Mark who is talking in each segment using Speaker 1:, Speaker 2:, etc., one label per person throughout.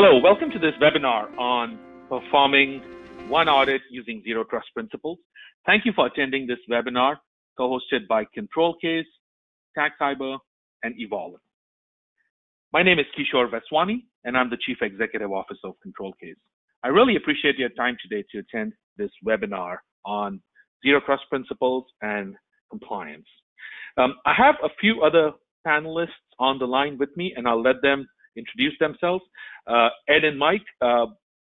Speaker 1: Hello, welcome to this webinar on performing one audit using Zero Trust Principles. Thank you for attending this webinar, co-hosted by ControlCase, TagCyber, and Evolve. My name is Kishore Vaswani, and I'm the Chief Executive Officer of ControlCase. I really appreciate your time today to attend this webinar on Zero Trust Principles and compliance. I have a few other panelists on the line with me, and I'll let them introduce themselves. Ed and Mike,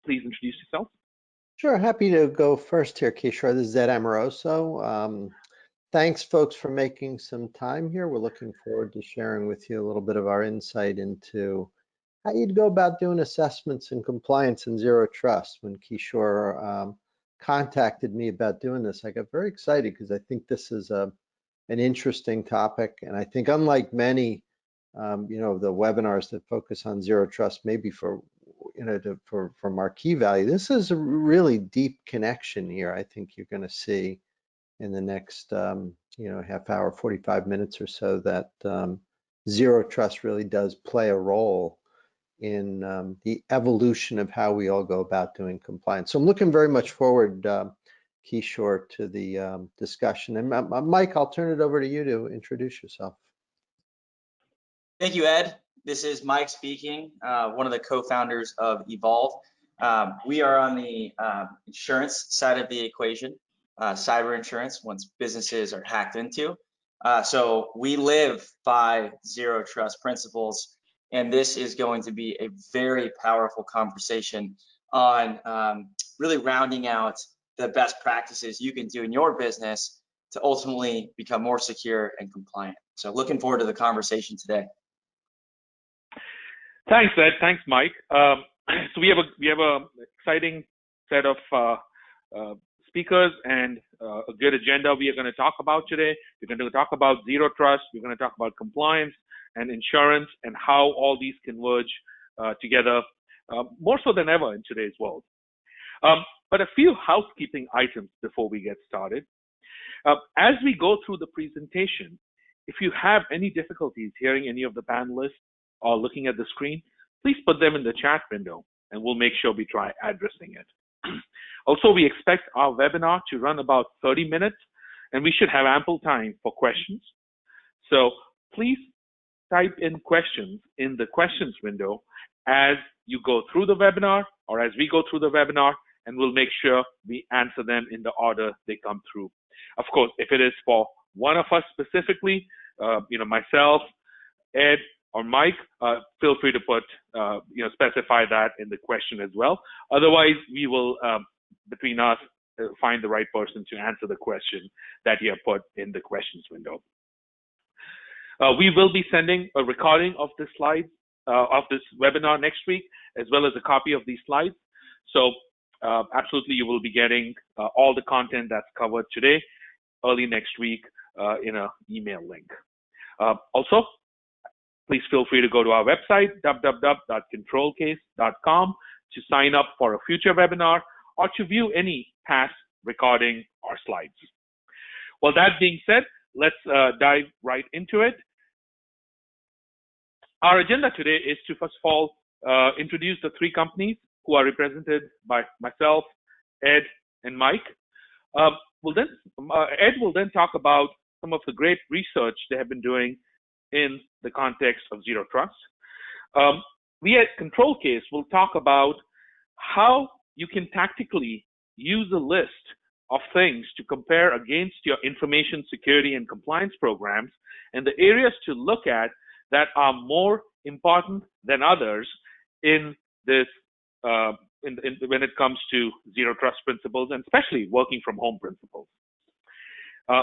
Speaker 1: please introduce yourselves.
Speaker 2: Sure, happy to go first here, Kishore. This is Ed Amoroso. Thanks, folks, for making some time here. We're looking forward to sharing with you a little bit of our insight into how you'd go about doing assessments and compliance in Zero Trust. When Kishore contacted me about doing this, I got very excited because I think this is an interesting topic, and I think unlike many the webinars that focus on Zero Trust, maybe for marquee value, this is a really deep connection here. I think you're going to see in the next half hour, 45 minutes or so, that Zero Trust really does play a role in the evolution of how we all go about doing compliance. So I'm looking very much forward, Kishore, to the discussion. And Mike, I'll turn it over to you to introduce yourself.
Speaker 3: Thank you, Ed. This is Mike speaking, one of the co-founders of Evolve. We are on the insurance side of the equation, cyber insurance, once businesses are hacked into. So we live by Zero Trust principles, and this is going to be a very powerful conversation on really rounding out the best practices you can do in your business to ultimately become more secure and compliant. So looking forward to the conversation today.
Speaker 1: Thanks, Ed. Thanks, Mike. So we have a exciting set of speakers and a good agenda we are going to talk about today. We're going to talk about Zero Trust. We're going to talk about compliance and insurance and how all these converge together more so than ever in today's world. But a few housekeeping items before we get started. As we go through the presentation, if you have any difficulties hearing any of the panelists or looking at the screen, please put them in the chat window and we'll make sure we try addressing it. Also, we expect our webinar to run about 30 minutes and we should have ample time for questions. So please type in questions in the questions window as you go through the webinar or as we go through the webinar, and we'll make sure we answer them in the order they come through. Of course, if it is for one of us specifically, myself, Ed, or Mike, feel free to put, specify that in the question as well. Otherwise, we will, between us, find the right person to answer the question that you have put in the questions window. We will be sending a recording of the slides, of this webinar next week, as well as a copy of these slides. So absolutely, you will be getting all the content that's covered today, early next week, in an email link. Also, please feel free to go to our website, www.controlcase.com, to sign up for a future webinar or to view any past recording or slides. Well, that being said, let's dive right into it. Our agenda today is to, first of all, introduce the three companies who are represented by myself, Ed, and Mike. Ed will then talk about some of the great research they have been doing in the context of Zero Trust. We at ControlCase will talk about how you can tactically use a list of things to compare against your information security and compliance programs and the areas to look at that are more important than others in this when it comes to Zero Trust principles, and especially working from home principles.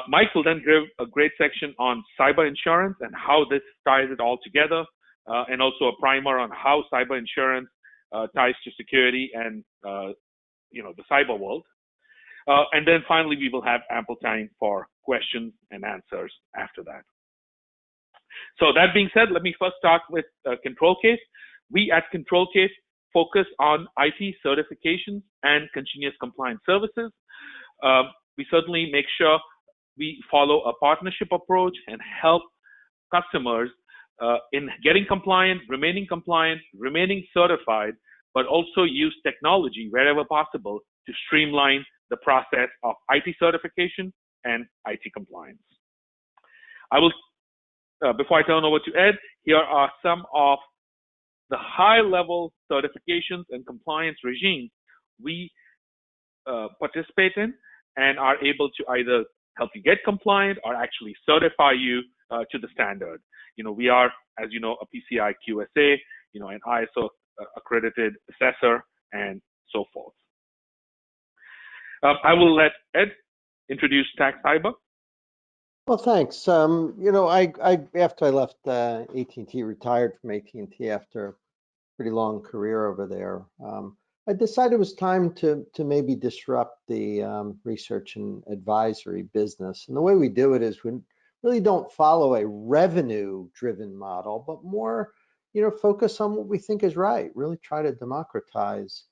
Speaker 1: Mike will then give a great section on cyber insurance and how this ties it all together, and also a primer on how cyber insurance ties to security and the cyber world. And then finally, we will have ample time for questions and answers after that. So that being said, let me first start with ControlCase. We at ControlCase focus on IT certifications and continuous compliance services. We certainly make sure we follow a partnership approach and help customers in getting compliant, remaining certified but also use technology wherever possible to streamline the process of IT certification and IT compliance. I will, before I turn over to Ed, here are some of the high-level certifications and compliance regimes we participate in and are able to either help you get compliant or actually certify you to the standard. We are, as you know, a PCI QSA, an ISO accredited assessor, and so forth. I will let Ed introduce tax cyber.
Speaker 2: Well, thanks. I after I left AT&T, retired from AT&T after a pretty long career over there, I decided it was time to maybe disrupt the research and advisory business. And the way we do it is we really don't follow a revenue-driven model, but more, focus on what we think is right. Really try to democratize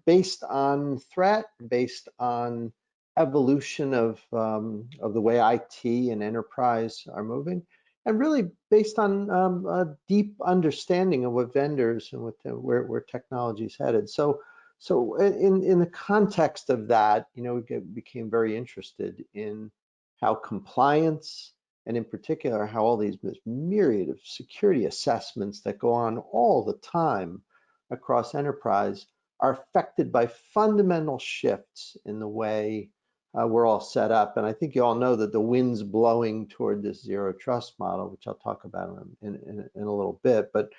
Speaker 2: based on threat, based on evolution of the way IT and enterprise are moving, and really based on a deep understanding of what vendors and where technology is headed. So in the context of that, we became very interested in how compliance, and in particular, how all these myriad of security assessments that go on all the time across enterprise are affected by fundamental shifts in the way we're all set up. And I think you all know that the wind's blowing toward this zero trust model, which I'll talk about in a little bit. But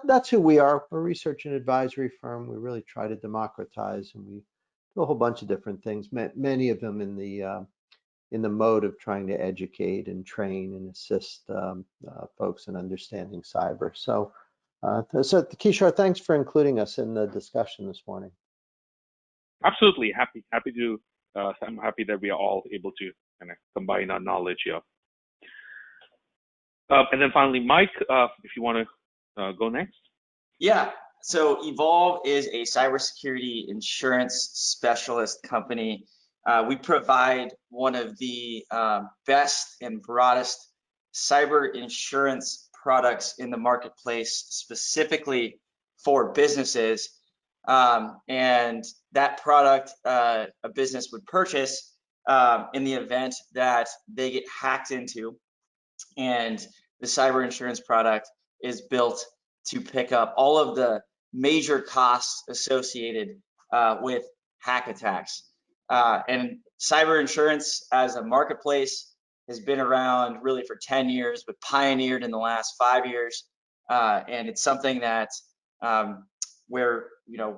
Speaker 2: that's who we are. We're a research and advisory firm. We really try to democratize, and we do a whole bunch of different things, many of them in the mode of trying to educate and train and assist folks in understanding cyber. So Kishore, thanks for including us in the discussion this morning.
Speaker 1: Absolutely, happy to. I'm happy that we are all able to kind of combine our knowledge here. And then finally, Mike, if you want to go next.
Speaker 3: Yeah. So Evolve is a cybersecurity insurance specialist company. We provide one of the best and broadest cyber insurance products in the marketplace, specifically for businesses. And that product a business would purchase in the event that they get hacked into, and the cyber insurance product is built to pick up all of the major costs associated with hack attacks. And cyber insurance as a marketplace has been around really for 10 years, but pioneered in the last 5 years. And it's something that where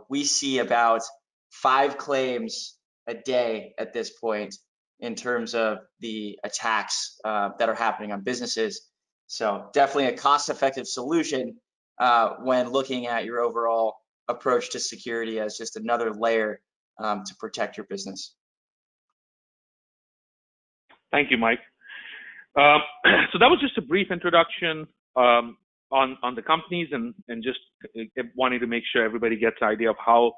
Speaker 3: we see about 5 claims a day at this point in terms of the attacks that are happening on businesses. So definitely a cost-effective solution when looking at your overall approach to security as just another layer to protect your business.
Speaker 1: Thank you, Mike. So that was just a brief introduction on the companies and just wanting to make sure everybody gets an idea of how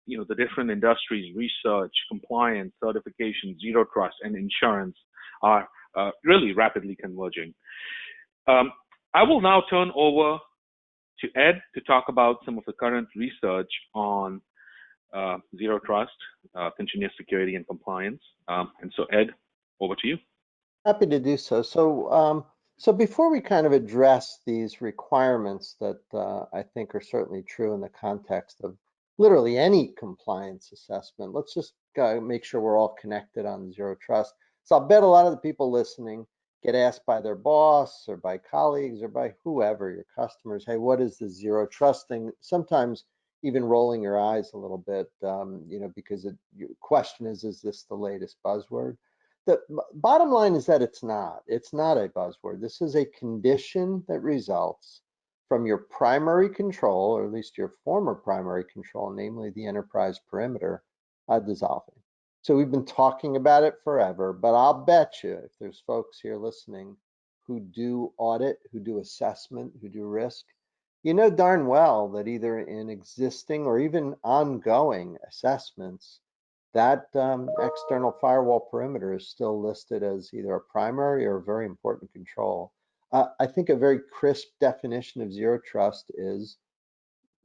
Speaker 1: the different industries, research, compliance, certification, zero trust, and insurance are really rapidly converging. I will now turn over to Ed to talk about some of the current research on zero trust, continuous security, and compliance. And so, Ed, over to you.
Speaker 2: Happy to do so. So before we kind of address these requirements that I think are certainly true in the context of literally any compliance assessment, let's just make sure we're all connected on zero trust. So I'll bet a lot of the people listening get asked by their boss or by colleagues or by whoever, your customers, hey, what is the zero trust thing? Sometimes even rolling your eyes a little bit, because the question is this the latest buzzword? The bottom line is that it's not a buzzword. This is a condition that results from your primary control, or at least your former primary control, namely the enterprise perimeter, dissolving. So we've been talking about it forever, but I'll bet you if there's folks here listening who do audit, who do assessment, who do risk, you know darn well that either in existing or even ongoing assessments, that external firewall perimeter is still listed as either a primary or a very important control. I think a very crisp definition of zero trust is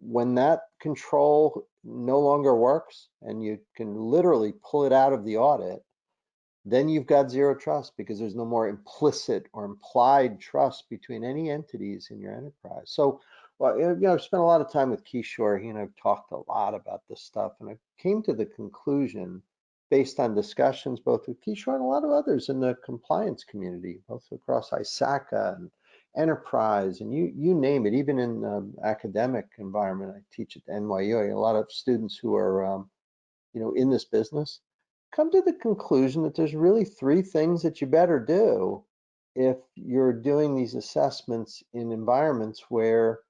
Speaker 2: when that control no longer works and you can literally pull it out of the audit, then you've got zero trust because there's no more implicit or implied trust between any entities in your enterprise. So, well, I've spent a lot of time with Kishore. He and I've talked a lot about this stuff, and I came to the conclusion, based on discussions both with Kishore and a lot of others in the compliance community, both across ISACA and enterprise, and you name it, even in the academic environment. I teach at NYU. I have a lot of students who are, in this business, come to the conclusion that there's really three things that you better do if you're doing these assessments in environments where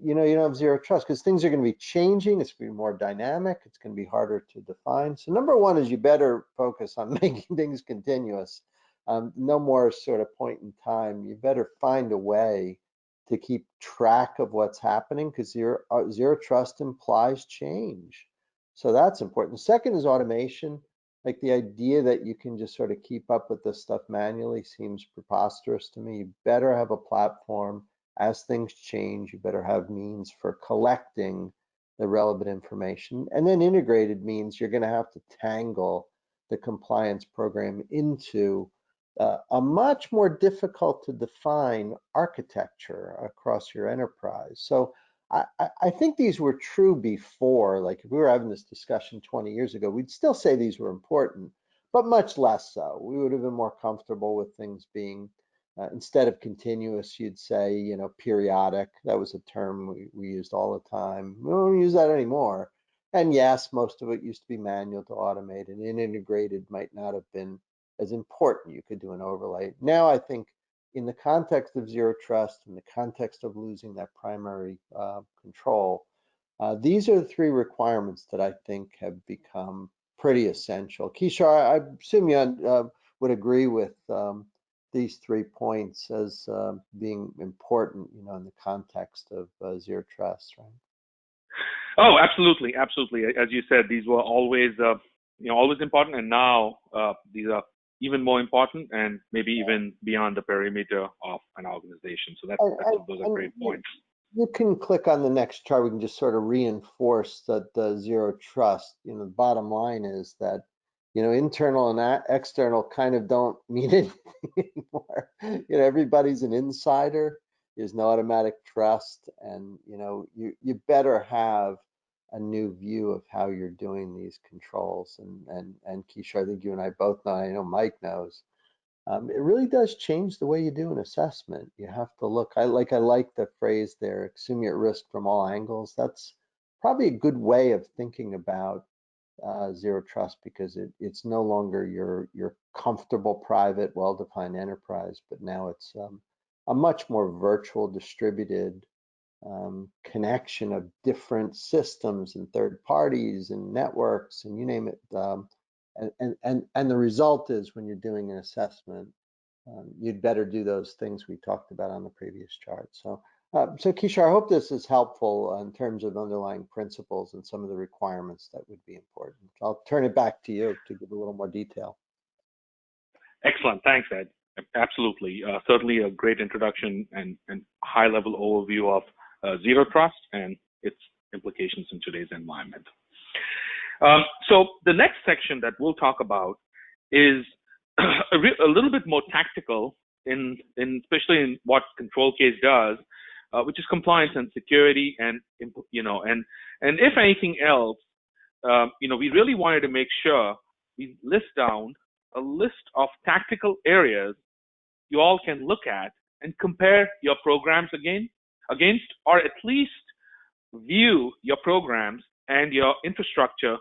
Speaker 2: you don't have zero trust, because things are going to be changing. It's going to be more dynamic. It's going to be harder to define. So number one is you better focus on making things continuous. No more sort of point in time. You better find a way to keep track of what's happening, because zero trust implies change. So that's important. Second is automation. Like the idea that you can just sort of keep up with this stuff manually seems preposterous to me. You better have a platform. As things change, you better have means for collecting the relevant information. And then integrated means you're going to have to tangle the compliance program into a much more difficult to define architecture across your enterprise. So I think these were true before. Like if we were having this discussion 20 years ago, we'd still say these were important, but much less so. We would have been more comfortable with things being, instead of continuous, you'd say, periodic. That was a term we used all the time. We don't use that anymore. And yes, most of it used to be manual to automate, and integrated might not have been as important. You could do an overlay. Now I think in the context of zero trust, in the context of losing that primary control, these are the three requirements that I think have become pretty essential. Kishore, I assume you would agree with these 3 points as being important, in the context of zero trust, right?
Speaker 1: Oh, absolutely, absolutely. As you said, these were always, always important, and now these are even more important, and maybe even beyond the perimeter of an organization. So those are great points.
Speaker 2: You can click on the next chart. We can just sort of reinforce that the zero trust. The bottom line is that internal and external kind of don't mean anything anymore. Everybody's an insider. There's no automatic trust, and you better have a new view of how you're doing these controls. And Kishore, I think you and I both know. I know Mike knows. It really does change the way you do an assessment. You have to look. I like the phrase there, assume you're at risk from all angles. That's probably a good way of thinking about zero trust, because it's no longer your comfortable, private, well-defined enterprise, but now it's a much more virtual, distributed connection of different systems and third parties and networks and you name it. And the result is, when you're doing an assessment, you'd better do those things we talked about on the previous chart. So Kishore, I hope this is helpful in terms of underlying principles and some of the requirements that would be important. I'll turn it back to you to give a little more detail.
Speaker 1: Excellent. Thanks, Ed. Absolutely. Certainly a great introduction and high-level overview of zero trust and its implications in today's environment. So the next section that we'll talk about is a little bit more tactical, especially in what ControlCase does, which is compliance and security, and if anything else, we really wanted to make sure we list down a list of tactical areas you all can look at and compare your programs against, or at least view your programs and your infrastructure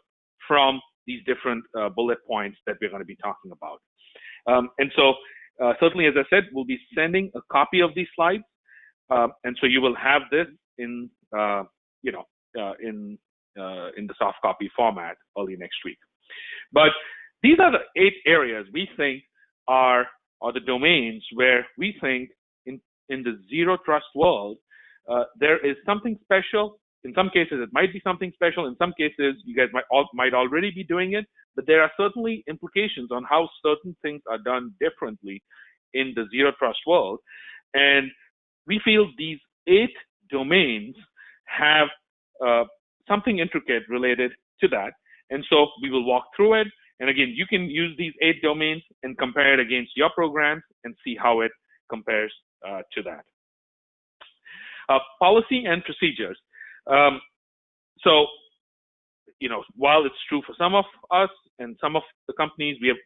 Speaker 1: from these different bullet points that we're going to be talking about. And so certainly, as I said, we'll be sending a copy of these slides. And so you will have this in the soft copy format early next week. But these are the 8 areas we think are the domains where we think in the zero trust world, there is something special. In some cases, it might be something special. In some cases, you guys might already be doing it, but there are certainly implications on how certain things are done differently in the zero trust world. And we feel these 8 domains have something intricate related to that. And so we will walk through it. And again, you can use these 8 domains and compare it against your programs and see how it compares to that. Policy and procedures. So, while it's true for some of us and some of the companies, we have,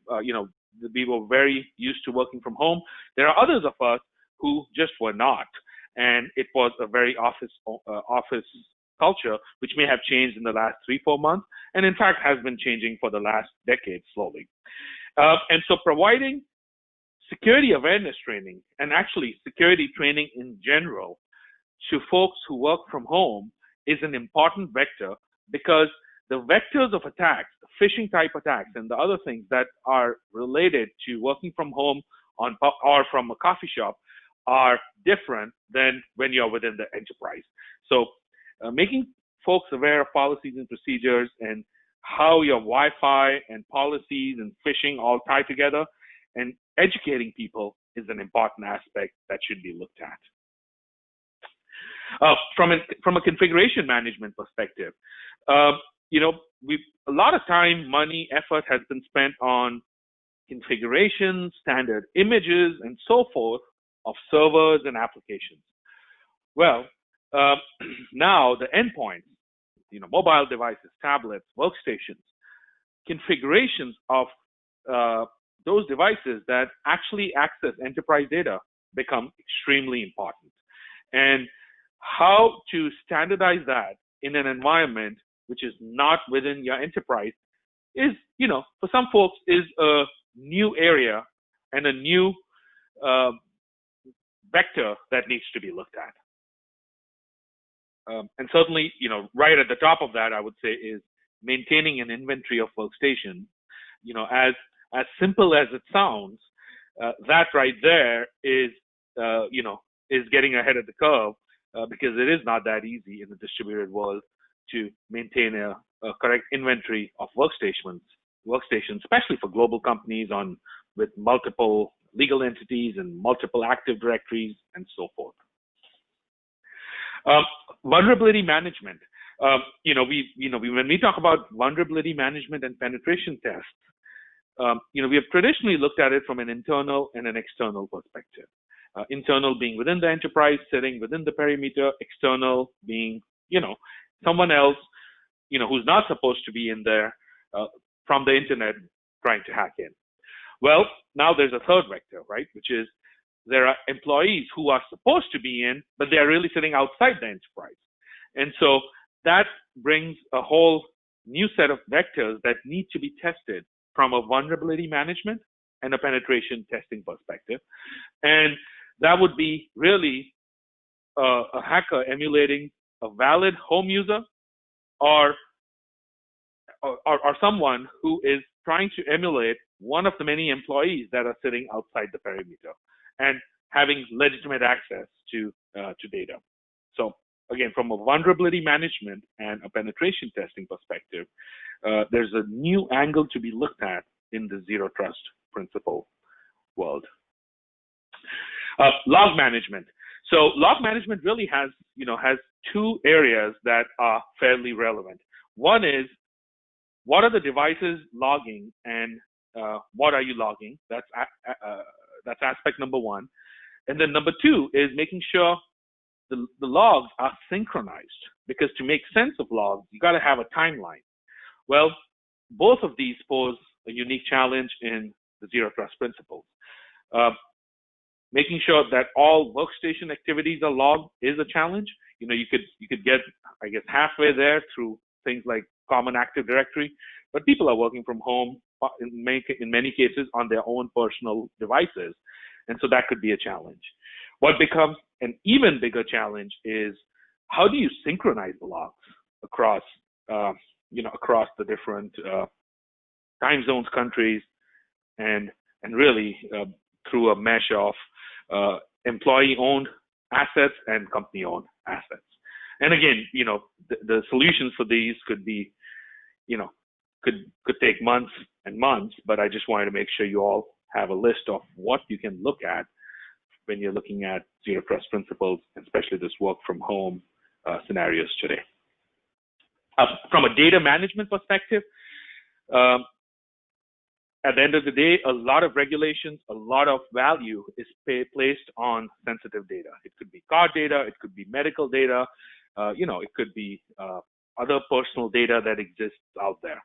Speaker 1: we were very used to working from home. There are others of us who just were not, and it was a very office culture, which may have changed in the last 3-4 months, and in fact has been changing for the last decade slowly. And so providing security awareness training, and actually security training in general, to folks who work from home is an important vector, because the vectors of attacks, the phishing type attacks, and the other things that are related to working from home or from a coffee shop are different than when you're within the enterprise. So making folks aware of policies and procedures and how your Wi-Fi and policies and phishing all tie together, and educating people is an important aspect that should be looked at. From a configuration management perspective, a lot of time, money, effort has been spent on configuration, standard images, and so forth of servers and applications. Well, now the endpoints, mobile devices, tablets, workstations, configurations of those devices that actually access enterprise data become extremely important. And how to standardize that in an environment which is not within your enterprise is, for some folks, is a new area and a new vector that needs to be looked at. And certainly, right at the top of that, I would say, is maintaining an inventory of workstations. As simple as it sounds, that right there is, is getting ahead of the curve, because it is not that easy in the distributed world to maintain a correct inventory of workstations, especially for global companies with multiple legal entities and multiple active directories and so forth. Vulnerability management. When we talk about vulnerability management and penetration tests, we have traditionally looked at it from an internal and an external perspective. Internal being within the enterprise, sitting within the perimeter; external being, someone else, who's not supposed to be in there from the internet trying to hack in. Well, now there's a third vector, right? Which is there are employees who are supposed to be in, but they're really sitting outside the enterprise. And so that brings a whole new set of vectors that need to be tested from a vulnerability management and a penetration testing perspective. And that would be really a hacker emulating a valid home user or someone who is trying to emulate one of the many employees that are sitting outside the perimeter and having legitimate access to data. So again, from a vulnerability management and a penetration testing perspective, there's a new angle to be looked at in the zero trust principle world. Log management. So log management really has 2 areas that are fairly relevant. One is, what are the devices logging, and what are you logging? That's aspect number 1. And then number 2 is making sure the logs are synchronized, because to make sense of logs, you got to have a timeline. Well, both of these pose a unique challenge in the zero trust principles. Making sure that all workstation activities are logged is a challenge. You could get, I guess, halfway there through things like Common Active Directory, but people are working from home in many cases on their own personal devices, and so that could be a challenge. What becomes an even bigger challenge is, how do you synchronize the logs across the different time zones, countries, and really through a mesh of employee-owned assets and company-owned assets. And again, the solutions for these could be, could take months and months, but I just wanted to make sure you all have a list of what you can look at when you're looking at zero trust principles, especially this work from home scenarios today. From a data management perspective, at the end of the day, a lot of regulations, a lot of value is placed on sensitive data. It could be card data, it could be medical data, it could be other personal data that exists out there.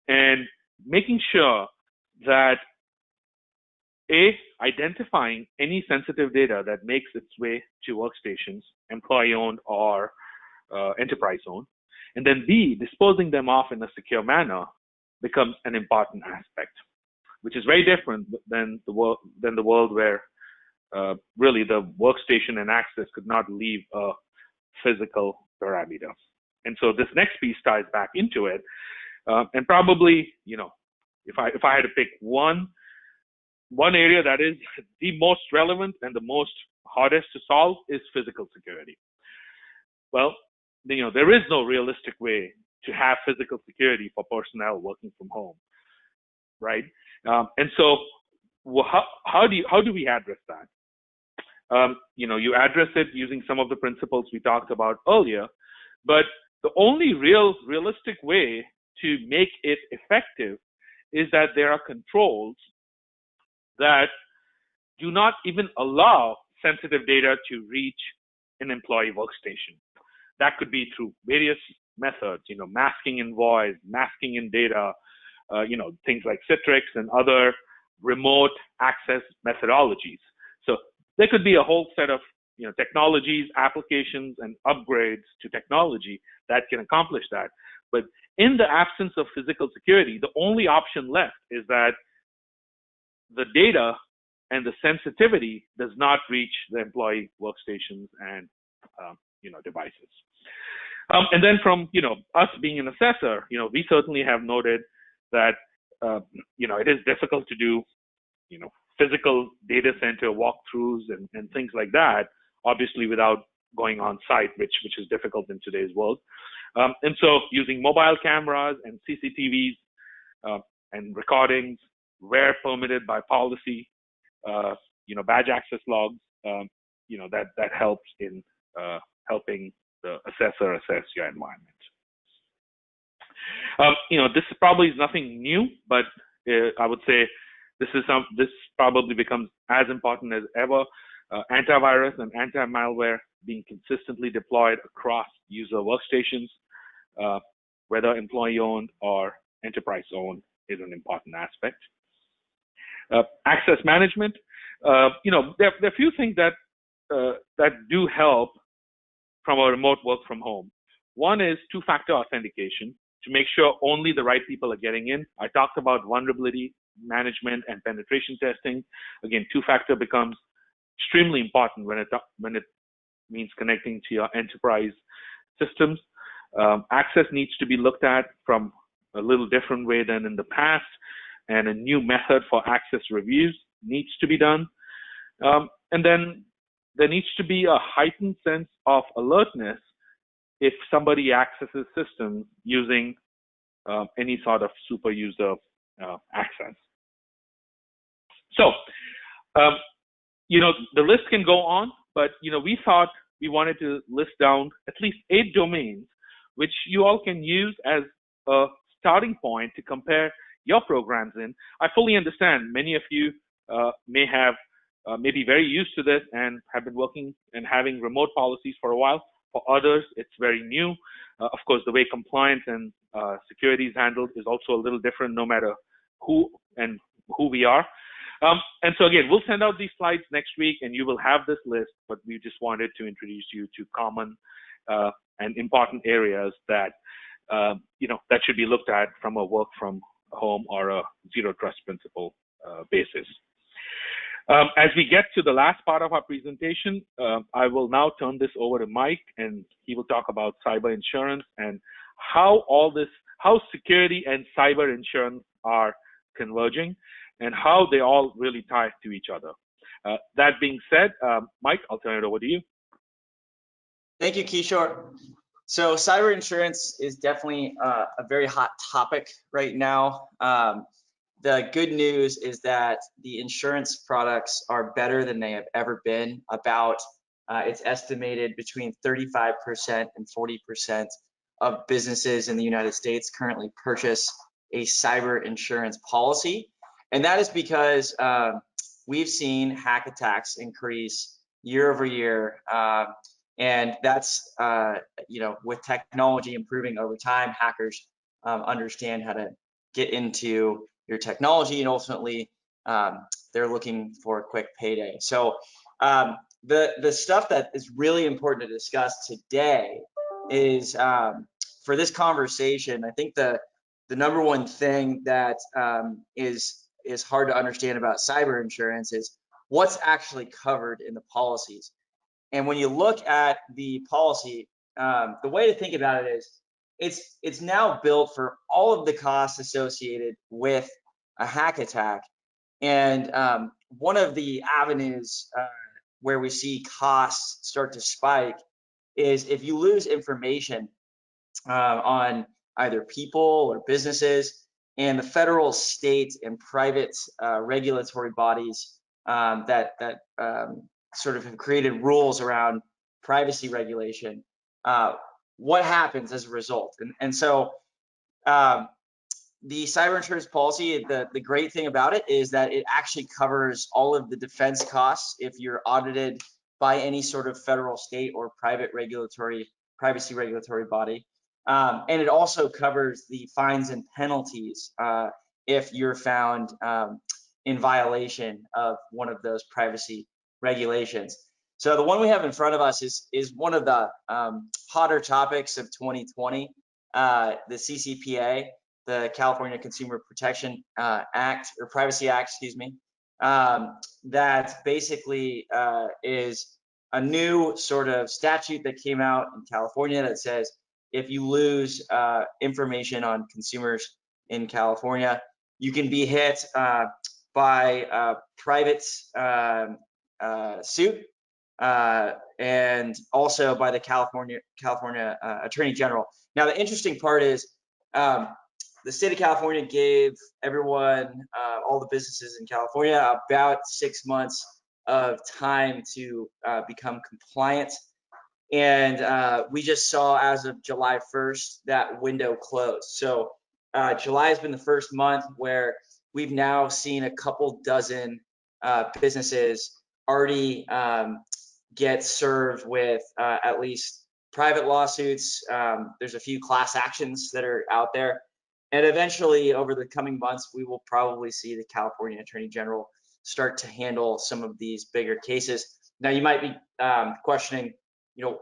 Speaker 1: And making sure that identifying any sensitive data that makes its way to workstations, employee-owned or enterprise-owned, and then B, disposing them off in a secure manner becomes an important aspect, which is very different than the world where really the workstation and access could not leave a physical parameter. And so this next piece ties back into it, and probably, if I had to pick one area that is the most relevant and the most hardest to solve is physical security. Well, there is no realistic way to have physical security for personnel working from home, right? And so, how do we address that? You address it using some of the principles we talked about earlier, but the only realistic way to make it effective is that there are controls that do not even allow sensitive data to reach an employee workstation. That could be through various methods, masking in voice, masking in data, things like Citrix and other remote access methodologies. So there could be a whole set of technologies, applications, and upgrades to technology that can accomplish that. But in the absence of physical security, the only option left is that the data and the sensitivity does not reach the employee workstations and devices. And then from us being an assessor, we certainly have noted that it is difficult to do physical data center walkthroughs and things like that, obviously without going on site, which is difficult in today's world. And so using mobile cameras and CCTVs and recordings where permitted by policy, badge access logs, that helps in helping the assessor assess your environment. This probably is nothing new, but I would say this probably becomes as important as ever. Antivirus and anti-malware being consistently deployed across user workstations, whether employee-owned or enterprise-owned, is an important aspect. Access management, there are a few things that do help from a remote work from home. One is two-factor authentication to make sure only the right people are getting in. I talked about vulnerability management and penetration testing. Again, two-factor becomes extremely important when it means connecting to your enterprise systems. Access needs to be looked at from a little different way than in the past, and a new method for access reviews needs to be done. And then there needs to be a heightened sense of alertness if somebody accesses systems using any sort of super user access. So, the list can go on, but we thought we wanted to list down at least 8 domains which you all can use as a starting point to compare your programs in. I fully understand many of you may be very used to this and have been working and having remote policies for a while. For others, it's very new. Of course, the way compliance and security is handled is also a little different no matter who we are. And so again, we'll send out these slides next week and you will have this list, but we just wanted to introduce you to common and important areas that, that should be looked at from a work from home or a zero trust principle basis. As we get to the last part of our presentation, I will now turn this over to Mike, and he will talk about cyber insurance and how security and cyber insurance are converging and how they all really tie to each other. That being said, Mike, I'll turn it over to you.
Speaker 3: Thank you, Kishore. So cyber insurance is definitely a very hot topic right now. The good news is that the insurance products are better than they have ever been about It's estimated between 35% and 40% of businesses in the United States currently purchase a cyber insurance policy. And that is because we've seen hack attacks increase year over year. And that's, with technology improving over time, hackers understand how to get into your technology, and ultimately they're looking for a quick payday. So the stuff that is really important to discuss today is for this conversation, I think the number one thing that is hard to understand about cyber insurance is what's actually covered in the policies. And when you look at the policy, the way to think about it is it's now built for all of the costs associated with a hack attack. And one of the avenues where we see costs start to spike is if you lose information on either people or businesses, and the federal, state, and private regulatory bodies that sort of have created rules around privacy regulation. What happens as a result? And so the cyber insurance policy, the great thing about it is that it actually covers all of the defense costs if you're audited by any sort of federal, state, or private privacy regulatory body. And it also covers the fines and penalties if you're found in violation of one of those privacy regulations. So the one we have in front of us is one of the hotter topics of 2020, the CCPA, the California Consumer Protection Act, or Privacy Act, excuse me, that basically is a new sort of statute that came out in California that says if you lose information on consumers in California, you can be hit by a private suit and also by the California Attorney General. Now, the interesting part is the state of California gave everyone, all the businesses in California, about 6 months of time to become compliant. And we just saw as of July 1st that window closed. So July has been the first month where we've now seen a couple dozen businesses already get served with at least private lawsuits. There's a few class actions that are out there. And eventually, over the coming months, we will probably see the California Attorney General start to handle some of these bigger cases. Now, you might be questioning,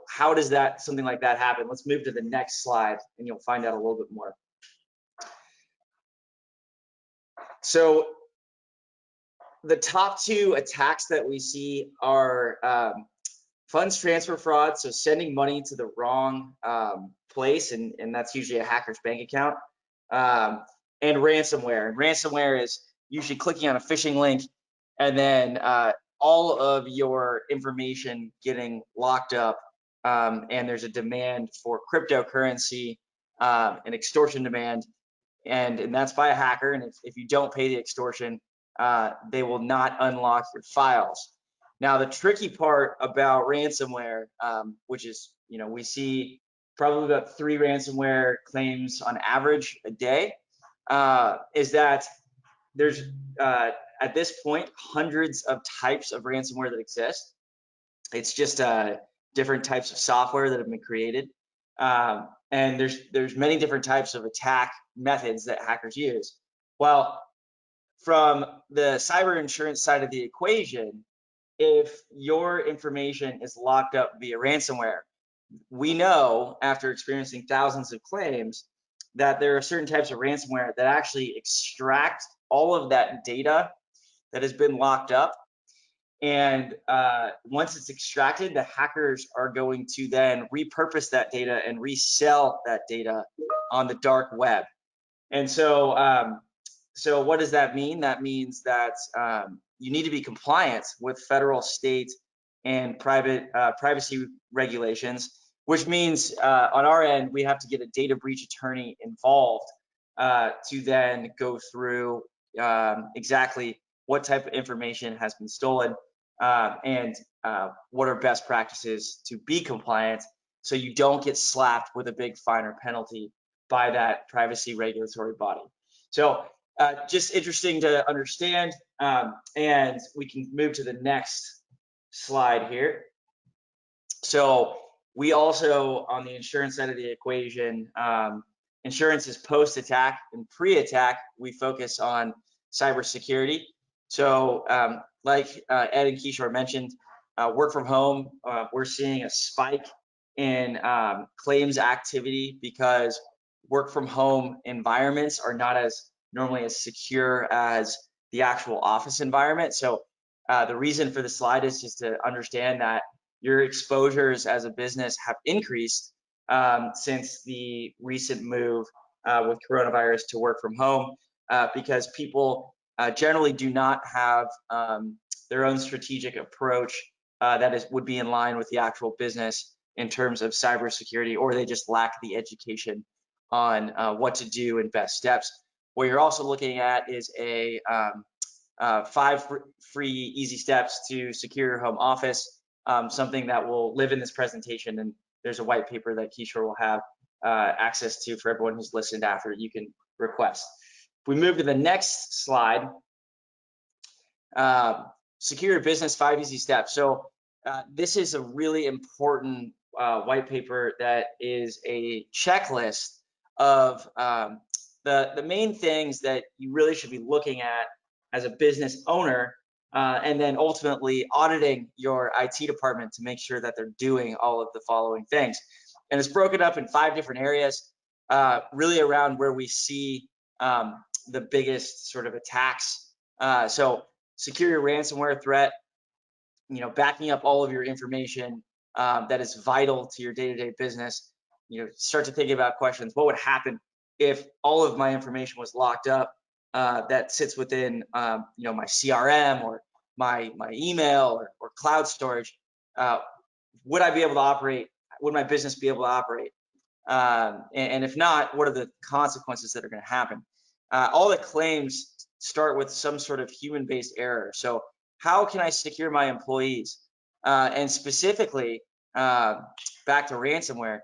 Speaker 3: how does something like that happen? Let's move to the next slide, and you'll find out a little bit more. So the top two attacks that we see are funds transfer fraud, so sending money to the wrong place, and that's usually a hacker's bank account, and ransomware. And ransomware is usually clicking on a phishing link and then all of your information getting locked up, and there's a demand for cryptocurrency, an extortion demand, and that's by a hacker. And if you don't pay the extortion, they will not unlock your files. Now, the tricky part about ransomware, which is, we see probably about 3 ransomware claims on average a day, is that there's, at this point, hundreds of types of ransomware that exist. It's just different types of software that have been created. And there's many different types of attack methods that hackers use. Well, from the cyber insurance side of the equation, if your information is locked up via ransomware, we know after experiencing thousands of claims that there are certain types of ransomware that actually extract all of that data that has been locked up. And once it's extracted, the hackers are going to then repurpose that data and resell that data on the dark web. And so, so what does that mean? That means that you need to be compliant with federal, state, and private privacy regulations, which means on our end, we have to get a data breach attorney involved to then go through exactly what type of information has been stolen. and what are best practices to be compliant so you don't get slapped with a big fine or penalty by that privacy regulatory body. So just interesting to understand, and we can move to the next slide here. So we also, on the insurance side of the equation, insurance is post-attack and pre-attack. We focus on cybersecurity. So like Ed and Kishore mentioned, work from home, we're seeing a spike in claims activity because work from home environments are not as normally as secure as the actual office environment. So the reason for the slide is just to understand that your exposures as a business have increased since the recent move with coronavirus to work from home, because people generally do not have their own strategic approach that would be in line with the actual business in terms of cybersecurity, or they just lack the education on what to do and best steps. What you're also looking at is a 5 free easy steps to secure your home office, something that will live in this presentation, and there's a white paper that Kishore will have access to for everyone who's listened after. You can request. If we move to the next slide, secure your business 5 easy steps. So this is a really important white paper that is a checklist of the main things that you really should be looking at as a business owner, and then ultimately auditing your IT department to make sure that they're doing all of the following things. And it's broken up in 5 different areas, really around where we see the biggest sort of attacks. So secure your ransomware threat, backing up all of your information that is vital to your day-to-day business. Start to think about questions. What would happen if all of my information was locked up that sits within my CRM or my email or cloud storage? Would I be able to operate? Would my business be able to operate? And if not, what are the consequences that are going to happen? All the claims start with some sort of human-based error. So how can I secure my employees? And specifically, back to ransomware,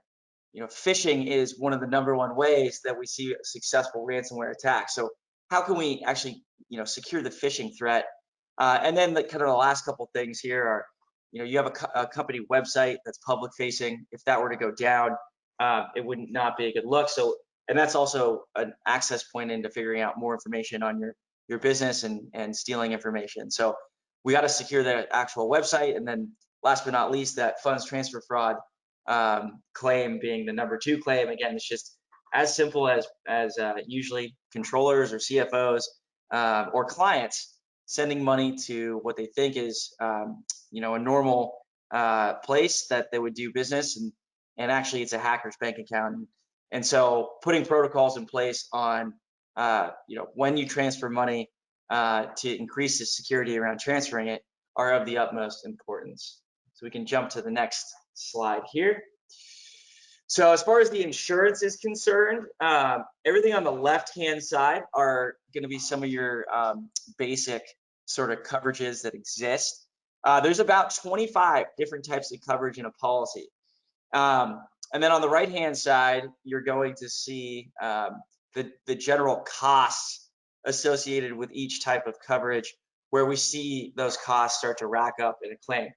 Speaker 3: phishing is one of the #1 ways that we see a successful ransomware attack. So how can we actually, secure the phishing threat? And then the kind of the last couple things here are, you have a company website that's public facing. If that were to go down, it would not be a good look. So, and that's also an access point into figuring out more information on your business and stealing information. So we got to secure the actual website. And then last but not least, that funds transfer fraud claim being the #2 claim. Again, it's just as simple as usually controllers or CFOs or clients sending money to what they think is a normal place that they would do business, and actually it's a hacker's bank account. And so putting protocols in place on when you transfer money to increase the security around transferring it are of the utmost importance. So we can jump to the next slide here. So as far as the insurance is concerned, everything on the left-hand side are going to be some of your basic sort of coverages that exist. There's about 25 different types of coverage in a policy. And then on the right-hand side, you're going to see the general costs associated with each type of coverage, where we see those costs start to rack up in a claim.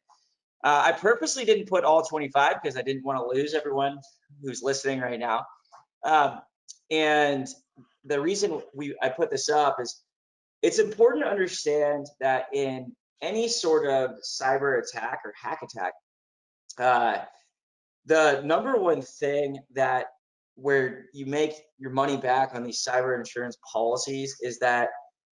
Speaker 3: I purposely didn't put all 25 because I didn't want to lose everyone who's listening right now. And the reason I put this up is it's important to understand that in any sort of cyber attack or hack attack, the #1 thing that where you make your money back on these cyber insurance policies is that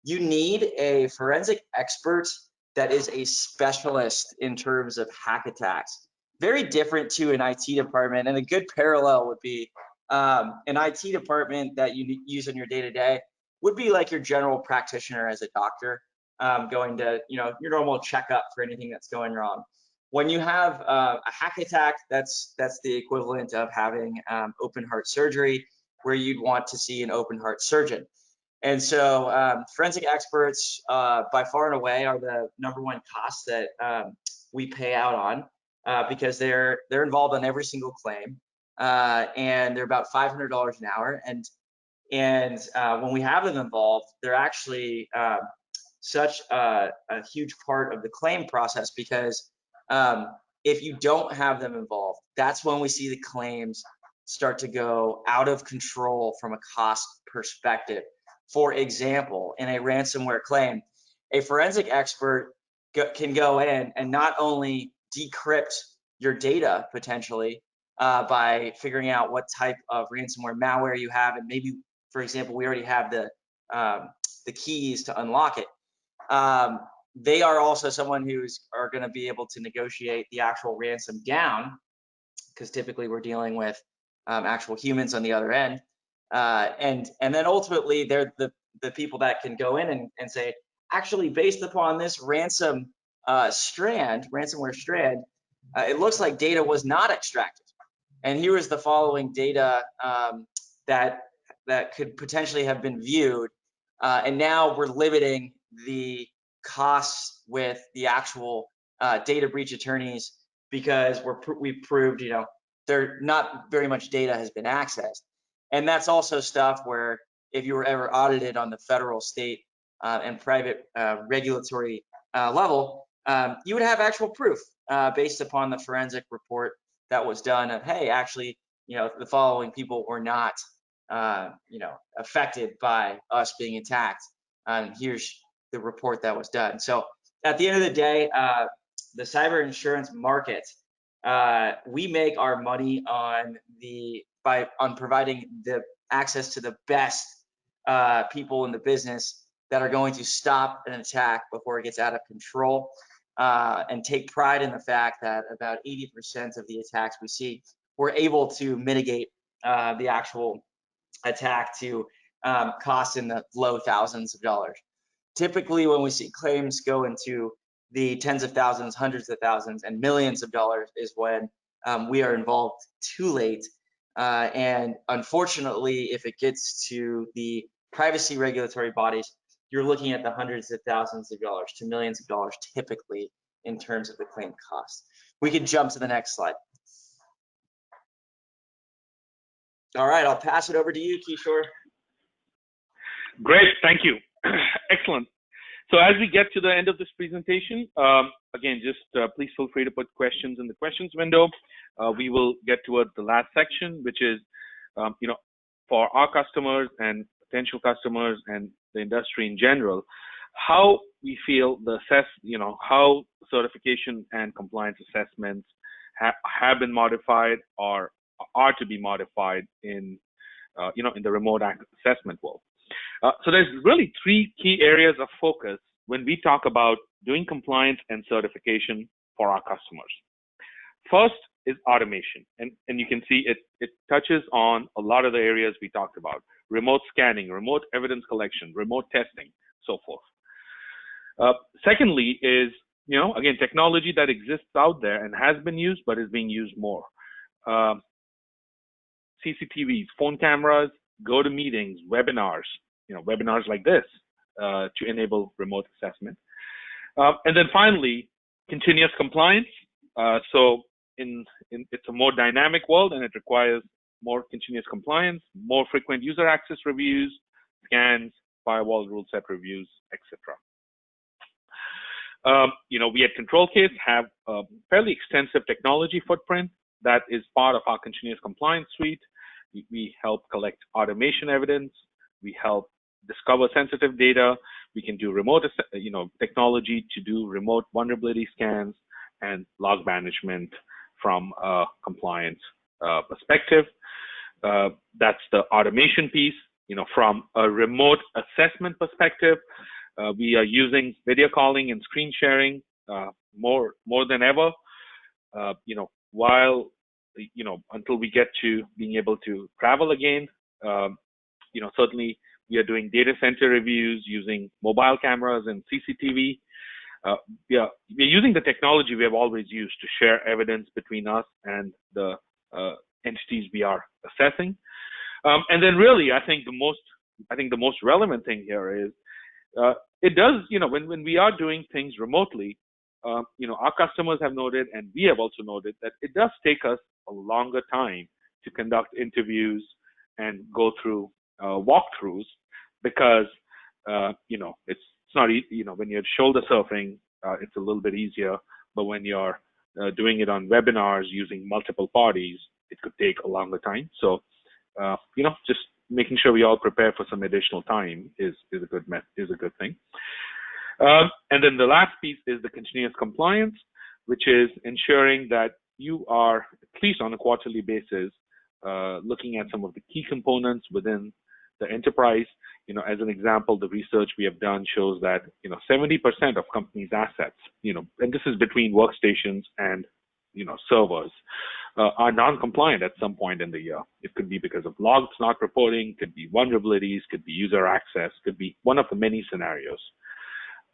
Speaker 3: you need a forensic expert that is a specialist in terms of hack attacks. Very different to an IT department, and a good parallel would be an IT department that you use in your day-to-day would be like your general practitioner as a doctor, going to your normal checkup for anything that's going wrong. When you have a hack attack, that's the equivalent of having open heart surgery, where you'd want to see an open heart surgeon. And so forensic experts by far and away are the #1 cost that we pay out on because they're involved on every single claim, and they're about $500 an hour. And when we have them involved, they're actually such a huge part of the claim process because if you don't have them involved, that's when we see the claims start to go out of control from a cost perspective. For example, in a ransomware claim, a forensic expert can go in and not only decrypt your data potentially by figuring out what type of ransomware malware you have, and maybe, for example, we already have the keys to unlock it. They are also someone are going to be able to negotiate the actual ransom down, because typically we're dealing with actual humans on the other end. And then ultimately they're the people that can go in and say, actually, based upon this ransomware strand, it looks like data was not extracted. And here is the following data that could potentially have been viewed. And now we're limiting the costs with the actual data breach attorneys because we've proved, there not very much data has been accessed. And that's also stuff where if you were ever audited on the federal, state, and private regulatory level, you would have actual proof based upon the forensic report that was done of, hey, actually, the following people were not, affected by us being attacked. Here's the report that was done. So at the end of the day, the cyber insurance market, we make our money on providing the access to the best people in the business that are going to stop an attack before it gets out of control, and take pride in the fact that about 80% of the attacks we see, we're able to mitigate the actual attack to costs in the low thousands of dollars. Typically, when we see claims go into the tens of thousands, hundreds of thousands, and millions of dollars is when we are involved too late. And unfortunately, if it gets to the privacy regulatory bodies, you're looking at the hundreds of thousands of dollars to millions of dollars typically in terms of the claim cost. We can jump to the next slide. All right, I'll pass it over to you, Kishore.
Speaker 1: Great, thank you. Excellent. So as we get to the end of this presentation, again, just please feel free to put questions in the questions window. We will get towards the last section, which is, for our customers and potential customers and the industry in general, how we feel how certification and compliance assessments have been modified or are to be modified in the remote assessment world. So there's really 3 key areas of focus when we talk about doing compliance and certification for our customers. First is automation, and you can see it touches on a lot of the areas we talked about: remote scanning, remote evidence collection, remote testing, so forth. Secondly is, again, technology that exists out there and has been used but is being used more. CCTVs, phone cameras, go-to-meetings, webinars, webinars like this to enable remote assessment. And then finally, continuous compliance. So it's a more dynamic world, and it requires more continuous compliance, more frequent user access reviews, scans, firewall rule set reviews, etc. We at ControlCase have a fairly extensive technology footprint that is part of our continuous compliance suite. We help collect automation evidence. We help discover sensitive data. We can do remote, technology to do remote vulnerability scans and log management from a compliance perspective. That's the automation piece. From a remote assessment perspective, we are using video calling and screen sharing more than ever. Until we get to being able to travel again, certainly we are doing data center reviews using mobile cameras and CCTV. We're using the technology we have always used to share evidence between us and the entities we are assessing. And then really, I think the most I think the most relevant thing here is it does, when we are doing things remotely, our customers have noted, and we have also noted, that it does take us a longer time to conduct interviews and go through walkthroughs because, it's not easy. When you're shoulder surfing, it's a little bit easier, but when you're doing it on webinars using multiple parties, it could take a longer time. So, just making sure we all prepare for some additional time is a good thing. And then the last piece is the continuous compliance, which is ensuring that you are, at least on a quarterly basis, looking at some of the key components within the enterprise. As an example, the research we have done shows that 70% of companies' assets, and this is between workstations and servers, are non-compliant at some point in the year. It could be because of logs not reporting, could be vulnerabilities, could be user access, could be one of the many scenarios.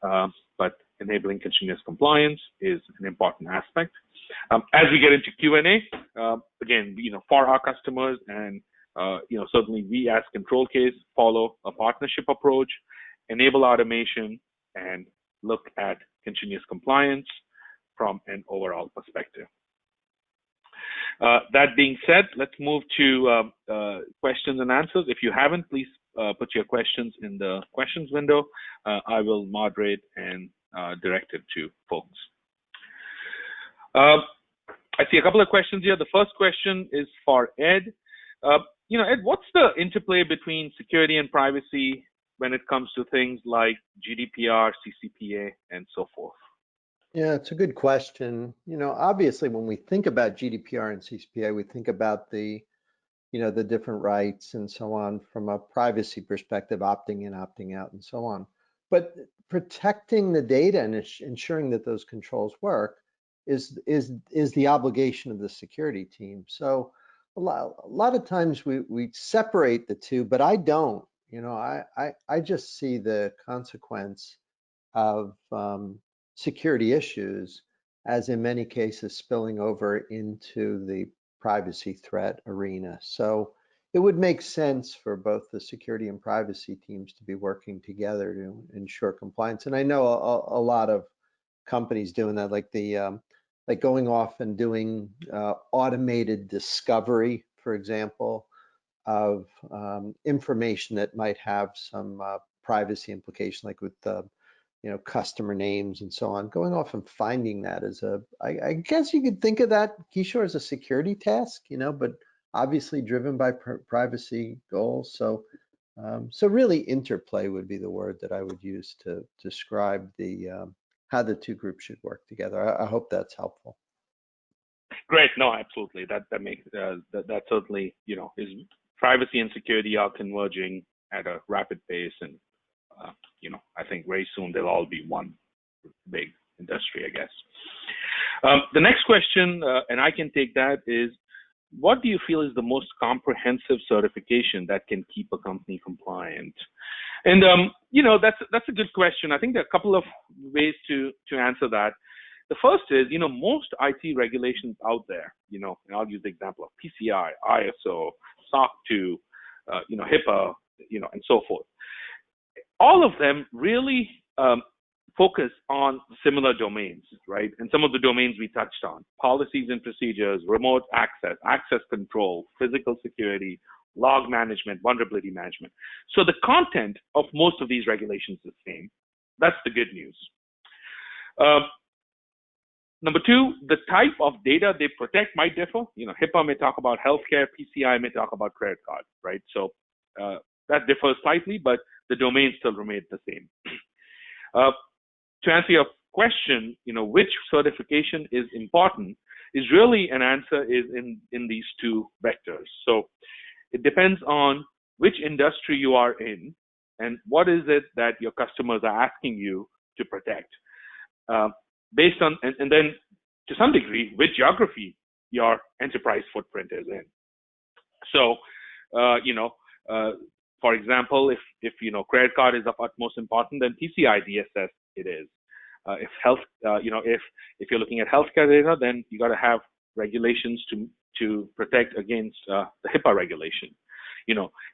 Speaker 1: But enabling continuous compliance is an important aspect. As we get into Q&A, again, for our customers, and certainly we as ControlCase follow a partnership approach, enable automation, and look at continuous compliance from an overall perspective. That being said, let's move to questions and answers. If you haven't, please put your questions in the questions window. I will moderate and direct it to folks. I see a couple of questions here. The first question is for Ed. Ed, what's the interplay between security and privacy when it comes to things like GDPR, CCPA, and so forth?
Speaker 2: Yeah, it's a good question. Obviously, when we think about GDPR and CCPA, we think about the different rights and so on from a privacy perspective, opting in, opting out, and so on. But protecting the data and ensuring that those controls work is the obligation of the security team. So a lot of times we separate the two, but I don't. I just see the consequence of security issues as in many cases spilling over into the privacy threat arena. So it would make sense for both the security and privacy teams to be working together to ensure compliance. And I know a lot of companies doing that, like going off and doing automated discovery, for example, of information that might have some privacy implication, like with customer names and so on. Going off and finding that as I guess you could think of that, Kishore, as a security task, but obviously driven by privacy goals. So really interplay would be the word that I would use to describe how the two groups should work together. I hope that's helpful.
Speaker 1: Great. No, absolutely. That makes that certainly is privacy and security are converging at a rapid pace, and I think very soon they'll all be one big industry, I guess. The next question, and I can take that, is what do you feel is the most comprehensive certification that can keep a company compliant? And that's a good question. I think there are a couple of ways to answer that. The first is, most IT regulations out there, and I'll use the example of PCI, ISO, SOC 2, HIPAA, and so forth. All of them really focus on similar domains, right? And some of the domains we touched on: policies and procedures, remote access, access control, physical security, log management, vulnerability management. So the content of most of these regulations is the same. That's the good news. Number two, the type of data they protect might differ. HIPAA may talk about healthcare, PCI may talk about credit cards, right? So that differs slightly, but the domain still remains the same. To answer your question, which certification is important, is really an answer is in these two vectors. So it depends on which industry you are in and what is it that your customers are asking you to protect. Based on, and then to some degree, which geography your enterprise footprint is in. So, for example, if credit card is of utmost importance, then PCI DSS it is. If you're looking at healthcare data, then you got to have regulations to protect against the HIPAA regulation.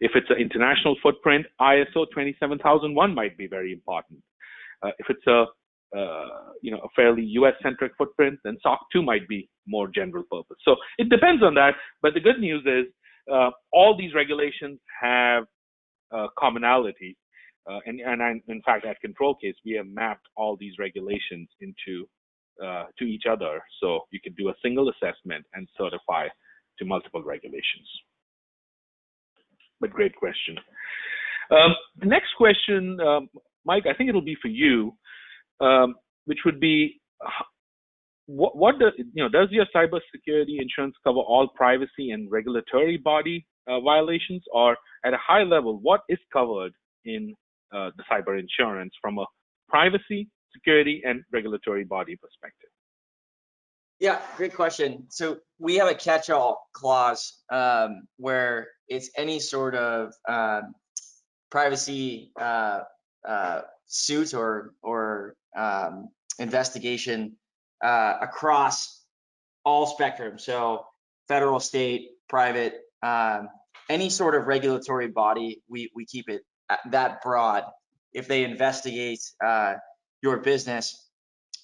Speaker 1: if it's an international footprint, ISO 27001 might be very important. If it's a fairly US-centric footprint, then SOC 2 might be more general purpose. So it depends on that. But the good news is all these regulations have commonality. And in fact, at ControlCase, we have mapped all these regulations into to each other. So you can do a single assessment and certify to multiple regulations. But great question. The next question, Mike, I think it'll be for you, which would be, does your cybersecurity insurance cover all privacy and regulatory body violations, or at a high level, what is covered in the cyber insurance from a privacy, security, and regulatory body perspective?
Speaker 3: Yeah, great question. So we have a catch-all clause where it's any sort of privacy suit or investigation across all spectrum. So federal, state, private, any sort of regulatory body, we keep it that broad. If they investigate your business,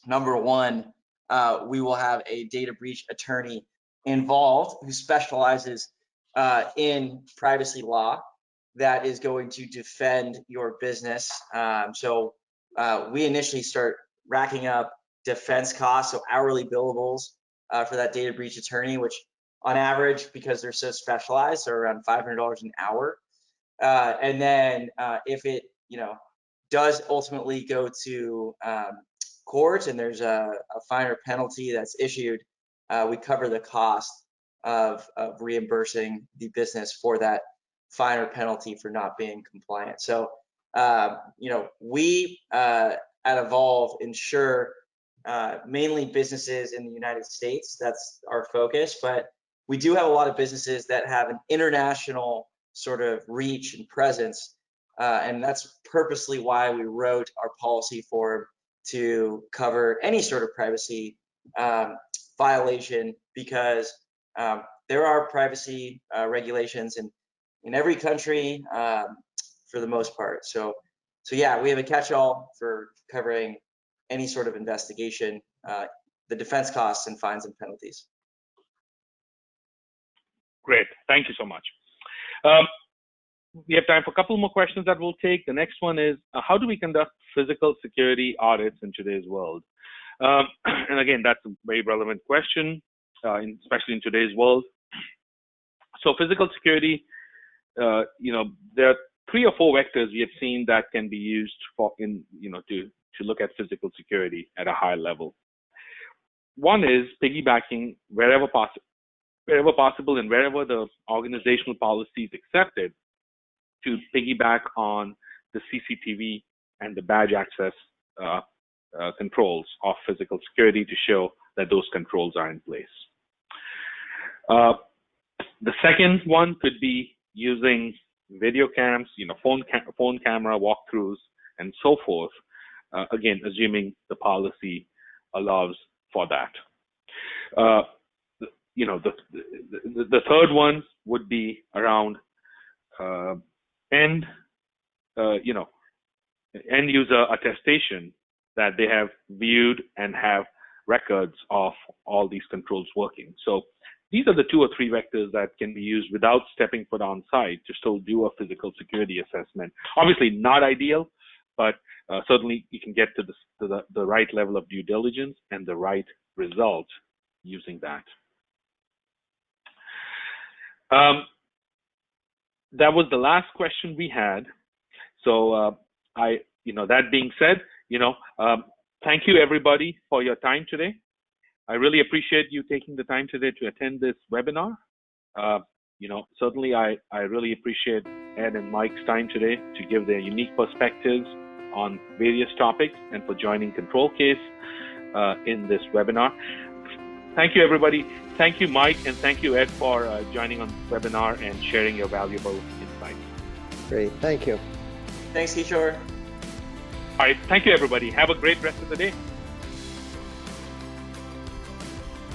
Speaker 3: number one, we will have a data breach attorney involved who specializes in privacy law that is going to defend your business. So we initially start racking up defense costs, so hourly billables for that data breach attorney, which on average, because they're so specialized, are around $500 an hour. And then if it does ultimately go to court and there's a finer penalty that's issued, we cover the cost of reimbursing the business for that finer penalty for not being compliant. So we at Evolve insure mainly businesses in the United States. That's our focus, but we do have a lot of businesses that have an international sort of reach and presence, and that's purposely why we wrote our policy form to cover any sort of privacy violation, because there are privacy regulations in every country for the most part. So yeah, we have a catch-all for covering any sort of investigation, the defense costs and fines and penalties.
Speaker 1: Great, thank you so much. We have time for a couple more questions that we'll take. The next one is, how do we conduct physical security audits in today's world? And again, that's a very relevant question, especially in today's world. So physical security, there are 3 or 4 vectors we have seen that can be used to look at physical security at a high level. One is piggybacking wherever possible and wherever the organizational policy is accepted, to piggyback on the CCTV and the badge access controls of physical security to show that those controls are in place. The second one could be using video cams, phone camera walkthroughs, and so forth. Again, assuming the policy allows for that. The third one would be around end user attestation that they have viewed and have records of all these controls working. So these are the 2 or 3 vectors that can be used without stepping foot on site to still do a physical security assessment. Obviously not ideal, but certainly you can get to the right level of due diligence and the right result using that. That was the last question we had. So that being said, thank you everybody for your time today. I really appreciate you taking the time today to attend this webinar. Certainly I really appreciate Ed and Mike's time today to give their unique perspectives on various topics and for joining ControlCase in this webinar. Thank you, everybody. Thank you, Mike, and thank you, Ed, for joining on this webinar and sharing your valuable insights.
Speaker 2: Great, thank you.
Speaker 3: Thanks, Kishore.
Speaker 1: All right, thank you, everybody. Have a great rest of the day.